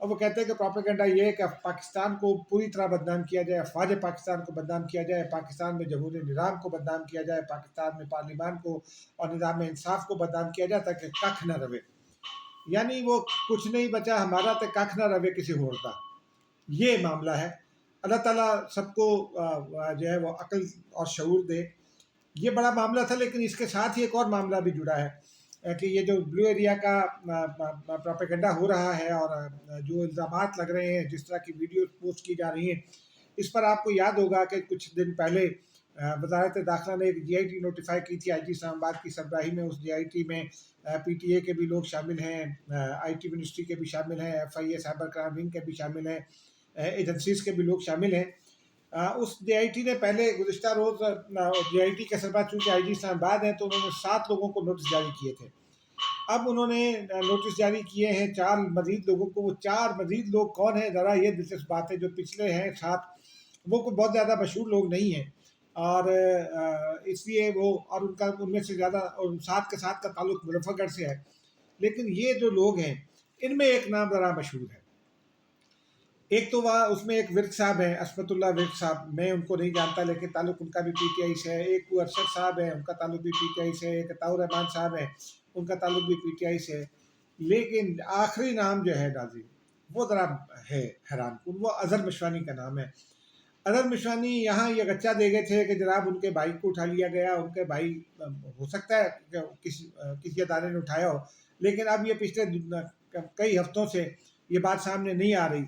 اور وہ کہتے ہیں کہ پروپیگنڈا یہ ہے کہ پاکستان کو پوری طرح بدنام کیا جائے، افواج پاکستان کو بدنام کیا جائے، پاکستان میں جمہوری نظام کو بدنام کیا جائے، پاکستان میں پارلیمان کو اور نظام انصاف کو بدنام کیا جائے تاکہ ککھ نہ رہے، یعنی وہ کچھ نہیں بچا ہمارا تو ککھ نہ رہے کسی اور کا، یہ معاملہ ہے۔ اللہ تعالیٰ سب کو جو ہے وہ عقل اور شعور دے۔ یہ بڑا معاملہ تھا، لیکن اس کے ساتھ ہی ایک اور معاملہ بھی جڑا ہے کہ یہ جو بلو ایریا کا پروپیگنڈا ہو رہا ہے اور جو الزامات لگ رہے ہیں، جس طرح کی ویڈیو پوسٹ کی جا رہی ہیں، اس پر آپ کو یاد ہوگا کہ کچھ دن پہلے وزارت داخلہ نے ایک GIT نوٹیفائی کی تھی IT اسلام آباد کی سربراہی میں۔ اس GIT میں PTA کے بھی لوگ شامل ہیں، IT منسٹری کے بھی شامل ہیں، FIA سائبر کرائم ونگ کے بھی شامل ہیں، ایجنسیز کے بھی لوگ شامل ہیں۔ اس GIT نے پہلے گزشتہ روز GIT کے سربراہ چونکہ IG اسلام آباد ہیں تو انہوں نے 7 لوگوں کو نوٹس جاری کیے تھے۔ اب انہوں نے نوٹس جاری کیے ہیں 4 مزید لوگوں کو۔ وہ 4 مزید لوگ کون ہیں؟ ذرا یہ دلچسپ بات ہے، جو پچھلے ہیں 7 وہ کوئی بہت زیادہ مشہور لوگ نہیں ہیں، اور اس لیے وہ اور ان میں سے زیادہ اور 7 کے ساتھ کا تعلق مظفر گڑھ سے ہے، لیکن یہ جو لوگ ہیں ان میں ایک نام ذرا مشہور ہے۔ ایک تو اس میں ایک ورک صاحب ہیں، عصمت اللہ ورک صاحب، میں ان کو نہیں جانتا لیکن تعلق ان کا بھی PTI سے ہے۔ ایک وہ ارشد صاحب ہیں، ان کا تعلق بھی PTI سے ہے۔ ایک عطاء الرحمان صاحب ہیں، ان کا تعلق بھی PTI سے ہے۔ لیکن آخری نام جو ہے ناظرین وہ ذرا ہے حیران کن، وہ اظہر مشوانی کا نام ہے۔ اظہر مشوانی یہاں یہ گچا دے گئے تھے کہ جناب ان کے بھائی کو اٹھا لیا گیا، ان کے بھائی ہو سکتا ہے کہ کسی ادارے نے اٹھایا ہو، لیکن اب یہ پچھلے کئی ہفتوں سے یہ بات سامنے نہیں آ رہی،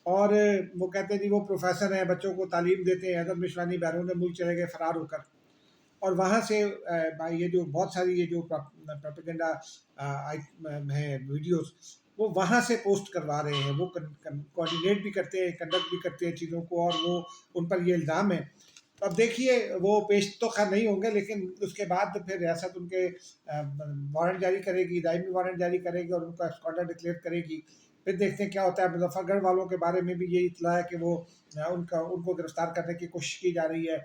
اور وہ کہتے ہیں جی وہ پروفیسر ہیں، بچوں کو تعلیم دیتے ہیں۔ اظہر مشوانی بیرون ملک چلے گئے فرار ہو کر، اور وہاں سے یہ جو بہت ساری یہ جو پروپیگنڈا ہیں ویڈیوز وہ وہاں سے پوسٹ کروا رہے ہیں، وہ کوآرڈینیٹ بھی کرتے ہیں، کنڈکٹ بھی کرتے ہیں چیزوں کو، اور وہ ان پر یہ الزام ہے۔ اب دیکھیے وہ پیش تو خیر نہیں ہوں گے، لیکن اس کے بعد پھر ریاست ان کے وارنٹ جاری کرے گی، دائمی وارنٹ جاری کرے گی، اور ان کا ایکسکارڈر ڈکلیئر کرے گی۔ پھر دیکھتے ہیں کیا ہوتا ہے۔ مظفر گڑھ والوں کے بارے میں بھی یہی اطلاع ہے کہ وہ ان کو گرفتار کرنے کی کوشش کی جا رہی ہے۔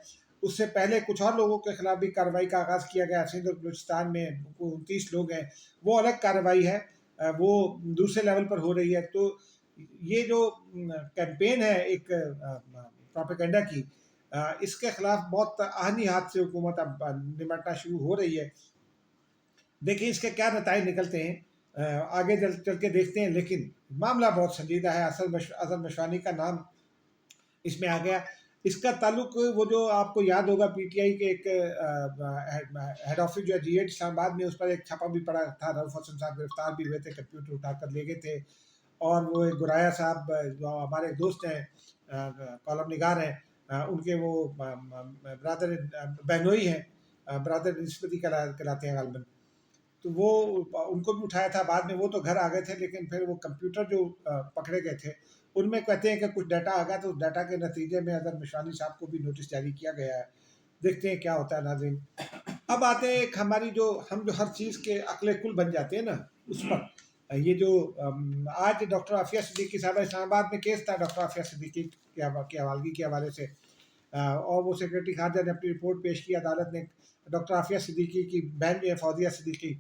اس سے پہلے کچھ اور لوگوں کے خلاف بھی کارروائی کا آغاز کیا گیا۔ سندھ اور بلوچستان میں 29 لوگ ہیں، وہ الگ کارروائی ہے، وہ دوسرے لیول پر ہو رہی ہے۔ تو یہ جو کیمپین ہے ایک پروپیگنڈا کی، اس کے خلاف بہت آہنی ہاتھ سے حکومت اب نمٹنا شروع ہو رہی ہے۔ دیکھیں اس کے کیا نتائج نکلتے ہیں، آگے چل کے دیکھتے ہیں، لیکن معاملہ بہت سنجیدہ ہے۔ اظہر مشوانی کا نام اس میں آ گیا۔ اس کا تعلق وہ جو آپ کو یاد ہوگا PTI کے ایک ہیڈ آفس جو ہے GIT اسلام آباد میں، اس پر ایک چھاپا بھی پڑا تھا۔ رؤف حسن صاحب گرفتار بھی ہوئے تھے، کمپیوٹر اٹھا کر لے گئے تھے، اور وہ ایک گرایا صاحب جو ہمارے دوست ہیں، کالم نگار ہیں، ان کے وہ برادر بہنوئی ہیں، برادر نسبتی کہلاتے ہیں غالباً، تو وہ ان کو بھی اٹھایا تھا بعد میں۔ وہ تو گھر آ گئے تھے، لیکن پھر وہ کمپیوٹر جو پکڑے گئے تھے ان میں کہتے ہیں کہ کچھ ڈیٹا آ گیا، تو اس ڈیٹا کے نتیجے میں اظہر مشوانی صاحب کو بھی نوٹس جاری کیا گیا ہے۔ دیکھتے ہیں کیا ہوتا ہے ناظرین۔ اب آتے ہیں ایک ہماری ہم جو ہر چیز کے عقل کل بن جاتے ہیں نا، اس پر یہ جو آج ڈاکٹر عافیہ صدیقی صاحبہ اسلام آباد میں کیس تھا ڈاکٹر عافیہ صدیقی کی حوالگی کے حوالے سے، اور وہ سیکرٹری خارجہ نے اپنی رپورٹ پیش کی۔ عدالت نے ڈاکٹر عافیہ صدیقی کی بہن جو ہے فوزیہ صدیقی،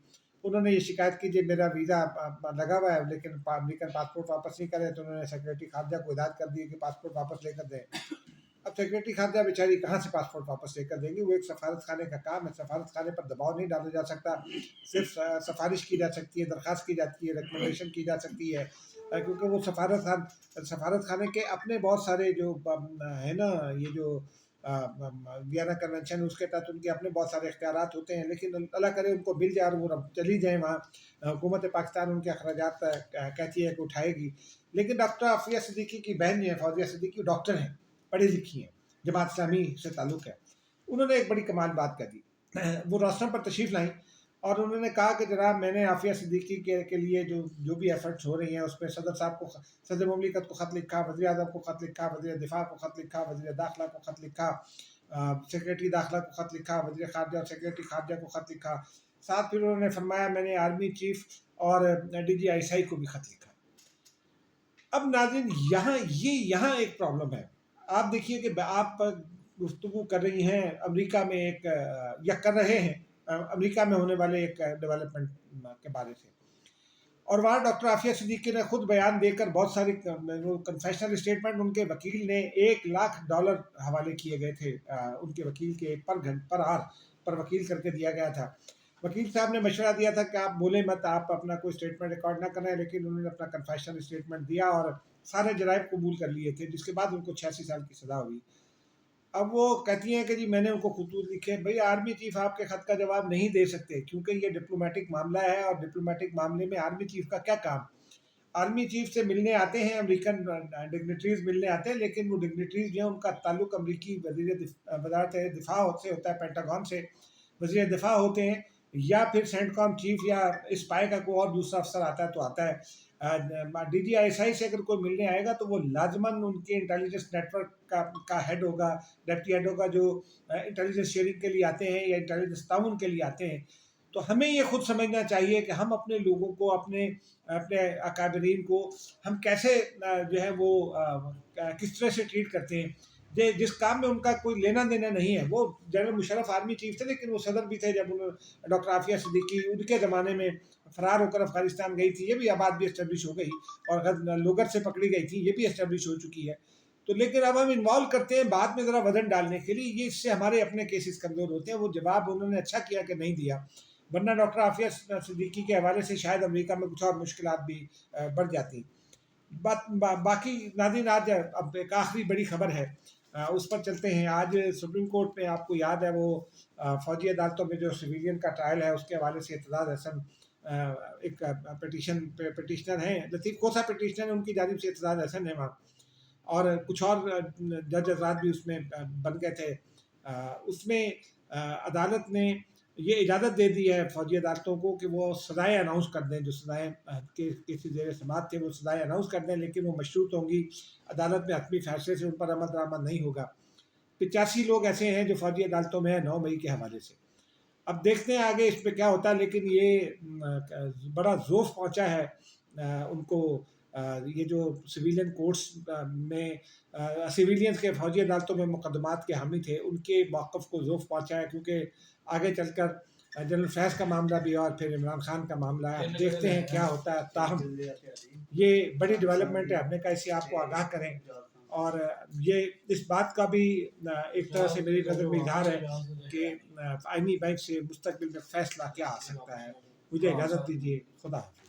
انہوں نے یہ شکایت کی کہ میرا ویزا لگا ہوا ہے لیکن امریکن پاسپورٹ واپس نہیں کرے، تو انہوں نے سیکرٹری خارجہ کو ہدایت کر دی کہ پاسپورٹ واپس لے کر دیں۔ اب سیکرٹری خارجہ بیچاری کہاں سے پاسپورٹ واپس لے کر دیں گی؟ وہ ایک سفارت خانے کا کام ہے، سفارت خانے پر دباؤ نہیں ڈالا جا سکتا، صرف سفارش کی جا سکتی ہے، درخواست کی جاتی ہے، ریکمنڈیشن کی جا سکتی ہے، کیونکہ وہ سفارت خانے کے اپنے بہت سارے جو ہے نا، یہ جو وینا کنونشن، اس کے تحت ان کے اپنے بہت سارے اختیارات ہوتے ہیں، لیکن اللہ کرے ان کو مل جائے اور وہ چلی جائیں وہاں۔ حکومت پاکستان ان کے اخراجات کہتی ہے کہ اٹھائے گی، لیکن ڈاکٹر عافیہ صدیقی کی بہن جو ہے فوزیہ صدیقی، ڈاکٹر ہیں، پڑھی لکھی ہیں، جماعت اسلامی سے تعلق ہے، انہوں نے ایک بڑی کمال بات کر دی۔ وہ روسٹرم پر تشریف لائیں اور انہوں نے کہا کہ جناب میں نے عافیہ صدیقی کے لیے جو بھی ایفرٹس ہو رہی ہیں اس میں صدر صاحب کو، صدر مملکت کو خط لکھا، وزیر اعظم کو خط لکھا، وزیر دفاع کو خط لکھا، وزیر داخلہ کو خط لکھا، سیکرٹری داخلہ کو خط لکھا، وزیر خارجہ اور سیکرٹری خارجہ کو خط لکھا، ساتھ پھر انہوں نے فرمایا میں نے آرمی چیف اور DGI کو بھی خط لکھا۔ اب ناظرین یہاں ایک پرابلم ہے۔ آپ دیکھیے کہ آپ گفتگو کر رہی ہیں امریکہ میں یا کر رہے ہیں امریکہ میں ہونے والے ایک ڈیولپمنٹ کے بارے سے۔ اور وہاں ڈاکٹر عافیہ صدیقی نے خود بیان دے کر بہت ساری کنفیشنل اسٹیٹمنٹ، ان کے وکیل نے $1,00,000 حوالے کیے گئے تھے ان کے وکیل کے پر آر پر وکیل کر کے دیا گیا تھا. وکیل صاحب نے مشورہ دیا تھا کہ آپ بولیں مت، آپ اپنا کوئی اسٹیٹمنٹ ریکارڈ نہ کریں، لیکن انہوں نے اپنا کنفیشنل اسٹیٹمنٹ دیا اور سارے جرائم قبول کر لیے تھے، جس کے بعد ان کو 86 سال کی سزا ہوئی. اب وہ کہتی ہیں کہ جی میں نے ان کو خطوط لکھے. بھئی آرمی چیف آپ کے خط کا جواب نہیں دے سکتے، کیونکہ یہ ڈپلومیٹک معاملہ ہے، اور ڈپلومیٹک معاملے میں آرمی چیف کا کیا کام؟ آرمی چیف سے ملنے آتے ہیں امریکن ڈگنیٹریز، ملنے آتے ہیں، لیکن وہ ڈگنیٹریز جو ہیں ان کا تعلق امریکی وزارت دفاع سے ہوتا ہے، پینٹاگون سے وزیر دفاع ہوتے ہیں، یا پھر سینٹ کام چیف یا اسپائی کا کوئی اور دوسرا افسر آتا ہے تو آتا ہے. D G I S I سے اگر کوئی ملنے آئے گا تو وہ لازماً ان کے انٹیلیجنس نیٹ ورک کا ہیڈ ہوگا، ڈپٹی ہیڈ ہوگا، جو انٹیلیجنس شیئرنگ کے لیے آتے ہیں یا انٹیلیجنس تعاون کے لیے آتے ہیں. تو ہمیں یہ خود سمجھنا چاہیے کہ ہم اپنے لوگوں کو، اپنے اکابرین کو ہم کیسے جو ہے وہ کس طرح سے ٹریٹ کرتے ہیں. جس کام میں ان کا کوئی لینا دینا نہیں ہے. وہ جنرل مشرف آرمی چیف تھے، لیکن وہ صدر بھی تھے جب ڈاکٹر عافیہ صدیقی ان کے زمانے میں فرار ہو کر افغانستان گئی تھی. یہ بھی آباد بھی اسٹیبلش ہو گئی، اور لوگر سے پکڑی گئی تھی، یہ بھی اسٹیبلش ہو چکی ہے. تو لیکن اب ہم انوالو کرتے ہیں بعد میں ذرا وزن ڈالنے کے لیے، یہ اس سے ہمارے اپنے کیسز کمزور ہوتے ہیں. وہ جواب انہوں نے اچھا کیا کہ نہیں دیا، ورنہ ڈاکٹر عافیہ صدیقی کے حوالے سے شاید امریکہ میں کچھ اور مشکلات بھی بڑھ جاتی. باقی ناظرین، آج اب ایک آخری بڑی خبر ہے، اس پر چلتے ہیں. آج سپریم کورٹ میں آپ کو یاد ہے وہ فوجی عدالتوں میں جو سویلین کا ٹرائل ہے، اس کے حوالے سے اعتزاز احسن ایک پٹیشنر ہیں، لطیف کوسا پٹیشنر، ان کی جانب سے اعتزاز احسن ہے وہاں، اور کچھ اور جج حضرات بھی اس میں بن گئے تھے. اس میں عدالت نے یہ اجازت دے دی ہے فوجی عدالتوں کو کہ وہ سزائیں اناؤنس کر دیں، جو سزائیں کسی زیر سماعت تھے وہ سزائیں اناؤنس کر دیں، لیکن وہ مشروط ہوں گی عدالت میں حتمی فیصلے سے، ان پر عمل درآمد نہیں ہوگا. 85 لوگ ایسے ہیں جو فوجی عدالتوں میں ہیں 9 مئی کے حوالے سے. اب دیکھتے ہیں آگے اس پہ کیا ہوتا ہے، لیکن یہ بڑا ذوف پہنچا ہے ان کو، یہ جو سویلین کورٹس میں سویلینز کے فوجی عدالتوں میں مقدمات کے حامی تھے، ان کے موقف کو ذوف پہنچا ہے، کیونکہ آگے چل کر جنرل فیض کا معاملہ بھی اور پھر عمران خان کا معاملہ ہے. اب دیکھتے ہیں کیا ہوتا ہے. تاہم یہ بڑی ڈیولپمنٹ ہے، ہم نے کہا اسے آپ کو آگاہ کریں، اور یہ اس بات کا بھی ایک طرح سے میری نظر میں اظہار ہے کہ آئینی بینچ سے مستقبل میں فیصلہ کیا آ سکتا ہے. مجھے اجازت دیجیے. خدا حافظ.